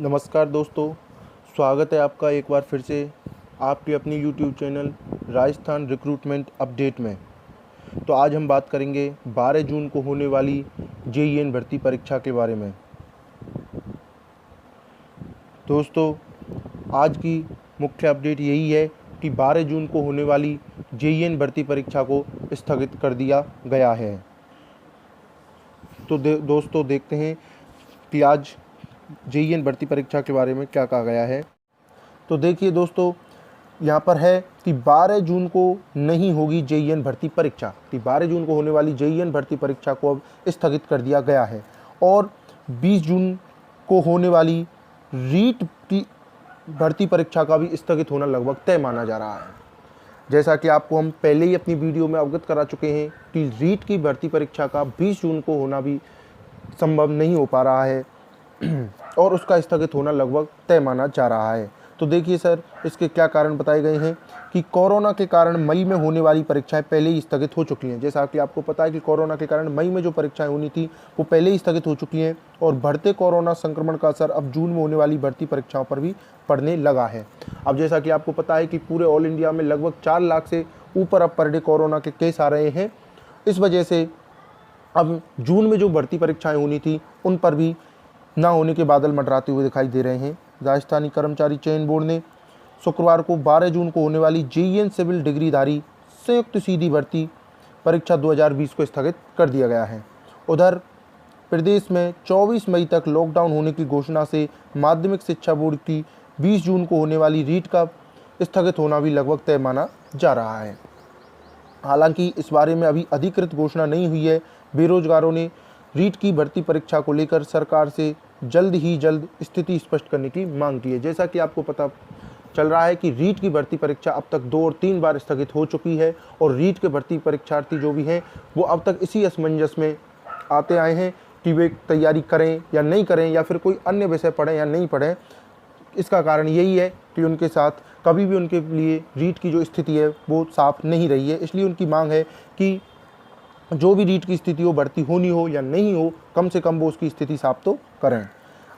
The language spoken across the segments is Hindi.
नमस्कार दोस्तों, स्वागत है आपका एक बार फिर से आपके अपनी YouTube channel Rajasthan recruitment update में। तो आज हम बात करेंगे 12 जून को होने वाली जेईएन भर्ती परीक्षा के बारे में। दोस्तों, आज की मुख्य अपडेट यही है कि 12 जून को होने वाली जेईएन भर्ती परीक्षा को स्थगित कर दिया गया है। तो दोस्तों देखते हैं कि आज जेईएन भर्ती परीक्षा के बारे में क्या कहा गया है। तो देखिए दोस्तों, यहाँ पर है कि 12 जून को नहीं होगी जेईएन भर्ती परीक्षा। कि 12 जून को होने वाली जेईएन भर्ती परीक्षा को अब स्थगित कर दिया गया है और 20 जून को होने वाली रीट की भर्ती परीक्षा का भी स्थगित होना लगभग तय माना जा रहा है। जैसा कि आपको हम पहले ही अपनी वीडियो में अवगत करा चुके हैं कि रीट की भर्ती परीक्षा का 20 जून को होना भी संभव नहीं हो पा रहा है और उसका स्थगित होना लगभग तय माना जा रहा है। तो देखिए सर, इसके क्या कारण बताए गए हैं कि कोरोना के कारण मई में होने वाली परीक्षाएं पहले ही स्थगित हो चुकी हैं। जैसा कि आपको पता है कि कोरोना के कारण मई में जो परीक्षाएं होनी थी वो पहले ही स्थगित हो चुकी हैं और बढ़ते कोरोना संक्रमण का असर अब जून में होने वाली भर्ती परीक्षाओं पर भी पड़ने लगा है। अब जैसा कि आपको पता है कि पूरे ऑल इंडिया में लगभग 4 लाख से ऊपर अब पर डे कोरोना के केस आ रहे हैं। इस वजह से अब जून में जो भर्ती परीक्षाएँ होनी थी उन पर भी ना होने के बादल मंडराते हुए दिखाई दे रहे हैं। राजस्थानी कर्मचारी चयन बोर्ड ने शुक्रवार को 12 जून को होने वाली जेईएन सिविल डिग्रीधारी संयुक्त सीधी भर्ती परीक्षा 2020 को स्थगित कर दिया गया है। उधर प्रदेश में 24 मई तक लॉकडाउन होने की घोषणा से माध्यमिक शिक्षा बोर्ड की 20 जून को होने वाली रीट का स्थगित होना भी लगभग तय माना जा रहा है। हालांकि इस बारे में अभी अधिकृत घोषणा नहीं हुई है। बेरोजगारों ने रीट की भर्ती परीक्षा को लेकर सरकार से जल्द ही जल्द स्थिति स्पष्ट करने की मांग की है। जैसा कि आपको पता चल रहा है कि रीट की भर्ती परीक्षा अब तक 2 और 3 बार स्थगित हो चुकी है और रीट के भर्ती परीक्षार्थी जो भी हैं वो अब तक इसी असमंजस में आते आए हैं कि वे तैयारी करें या नहीं करें या फिर कोई अन्य विषय पढ़ें या नहीं पढ़ें। इसका कारण यही है कि उनके साथ कभी भी उनके लिए रीट की जो स्थिति है वो साफ नहीं रही है। इसलिए उनकी मांग है कि जो भी रीट की स्थिति हो, भर्ती होनी हो या नहीं हो, कम से कम वो उसकी स्थिति साफ तो करें।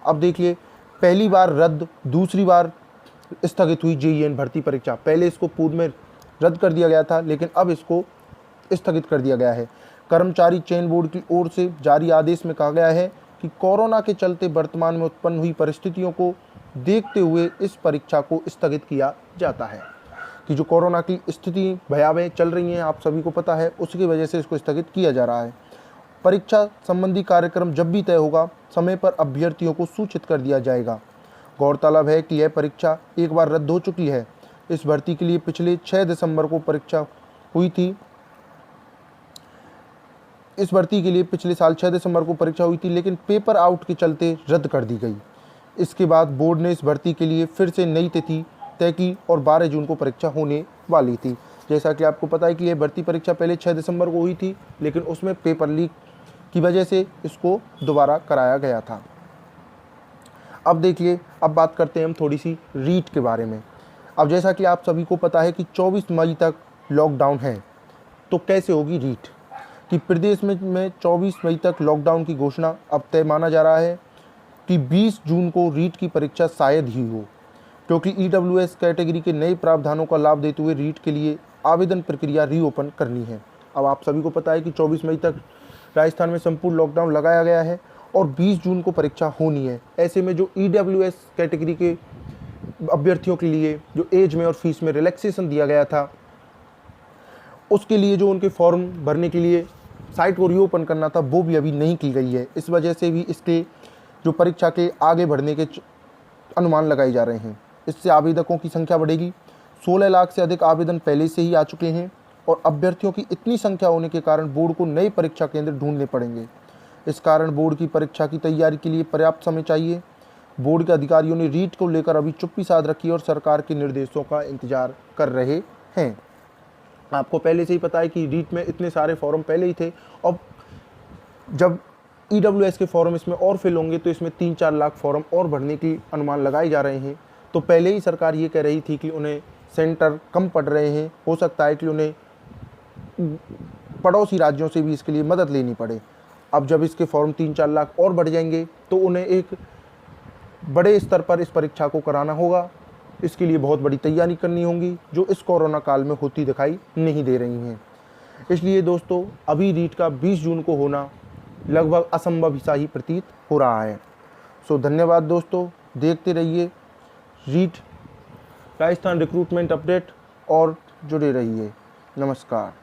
अब देखिए, पहली बार रद्द, दूसरी बार स्थगित हुई जेईएन भर्ती परीक्षा। पहले इसको पूर्व में रद्द कर दिया गया था लेकिन अब इसको स्थगित कर दिया गया है। कर्मचारी चयन बोर्ड की ओर से जारी आदेश में कहा गया है कि कोरोना के चलते वर्तमान में उत्पन्न हुई परिस्थितियों को देखते हुए इस परीक्षा को स्थगित किया जाता है। कि जो कोरोना की स्थिति भयावह चल रही है, आप सभी को पता है, उसकी वजह से इसको स्थगित किया जा रहा है। परीक्षा संबंधी कार्यक्रम जब भी तय होगा, समय पर अभ्यर्थियों को सूचित कर दिया जाएगा। गौरतलब है कि यह परीक्षा एक बार रद्द हो चुकी है। इस भर्ती के लिए पिछले 6 दिसंबर को परीक्षा हुई थी। इस भर्ती के लिए पिछले साल 6 दिसंबर को परीक्षा हुई थी लेकिन पेपर आउट के चलते रद्द कर दी गई। इसके बाद बोर्ड ने इस भर्ती के लिए फिर से नई तिथि तय की और 12 जून को परीक्षा होने वाली थी। जैसा कि आपको पता है कि यह भर्ती परीक्षा पहले 6 दिसंबर को हुई थी लेकिन उसमें पेपर लीक की वजह से इसको दोबारा कराया गया था। अब देखिए, अब बात करते हैं हम थोड़ी सी रीट के बारे में। अब जैसा कि आप सभी को पता है कि 24 मई तक लॉकडाउन है, तो कैसे होगी रीट? कि प्रदेश में 24 मई तक लॉकडाउन की घोषणा अब तय माना जा रहा है कि 20 जून को रीट की परीक्षा शायद ही हो, क्योंकि ईडब्ल्यूएस कैटेगरी के नए प्रावधानों का लाभ देते हुए रीट के लिए आवेदन प्रक्रिया रीओपन करनी है। अब आप सभी को पता है कि 24 मई तक राजस्थान में संपूर्ण लॉकडाउन लगाया गया है और 20 जून को परीक्षा होनी है। ऐसे में जो ईडब्ल्यूएस कैटेगरी के अभ्यर्थियों के लिए जो एज में और फीस में रिलैक्सेशन दिया गया था, उसके लिए जो उनके फॉर्म भरने के लिए साइट को रीओपन करना था, वो भी अभी नहीं की गई है। इस वजह से भी इसके जो परीक्षा के आगे बढ़ने के अनुमान लगाए जा रहे हैं। इससे आवेदकों की संख्या बढ़ेगी। 16 लाख से अधिक आवेदन पहले से ही आ चुके हैं और अभ्यर्थियों की इतनी संख्या होने के कारण बोर्ड को नए परीक्षा केंद्र ढूंढने पड़ेंगे। इस कारण बोर्ड की परीक्षा की तैयारी के लिए पर्याप्त समय चाहिए। बोर्ड के अधिकारियों ने रीट को लेकर अभी चुप्पी साध रखी और सरकार के निर्देशों का इंतजार कर रहे हैं। आपको पहले से ही पता है कि रीट में इतने सारे फॉर्म पहले ही थे और जब ईडब्ल्यूएस के फॉर्म इसमें और फिल होंगे तो इसमें 3-4 लाख फॉर्म और भरने की अनुमान लगाए जा रहे हैं। तो पहले ही सरकार ये कह रही थी कि उन्हें सेंटर कम पड़ रहे हैं, हो सकता है कि उन्हें पड़ोसी राज्यों से भी इसके लिए मदद लेनी पड़े। अब जब इसके फॉर्म 3-4 लाख और बढ़ जाएंगे तो उन्हें एक बड़े स्तर पर इस परीक्षा को कराना होगा। इसके लिए बहुत बड़ी तैयारी करनी होगी जो इस कोरोना काल में होती दिखाई नहीं दे रही हैं। इसलिए दोस्तों अभी रीट का 20 जून को होना लगभग असंभव सा ही प्रतीत हो रहा है। सो धन्यवाद दोस्तों, देखते रहिए रीट राजस्थान रिक्रूटमेंट अपडेट और जुड़े रहिए। नमस्कार।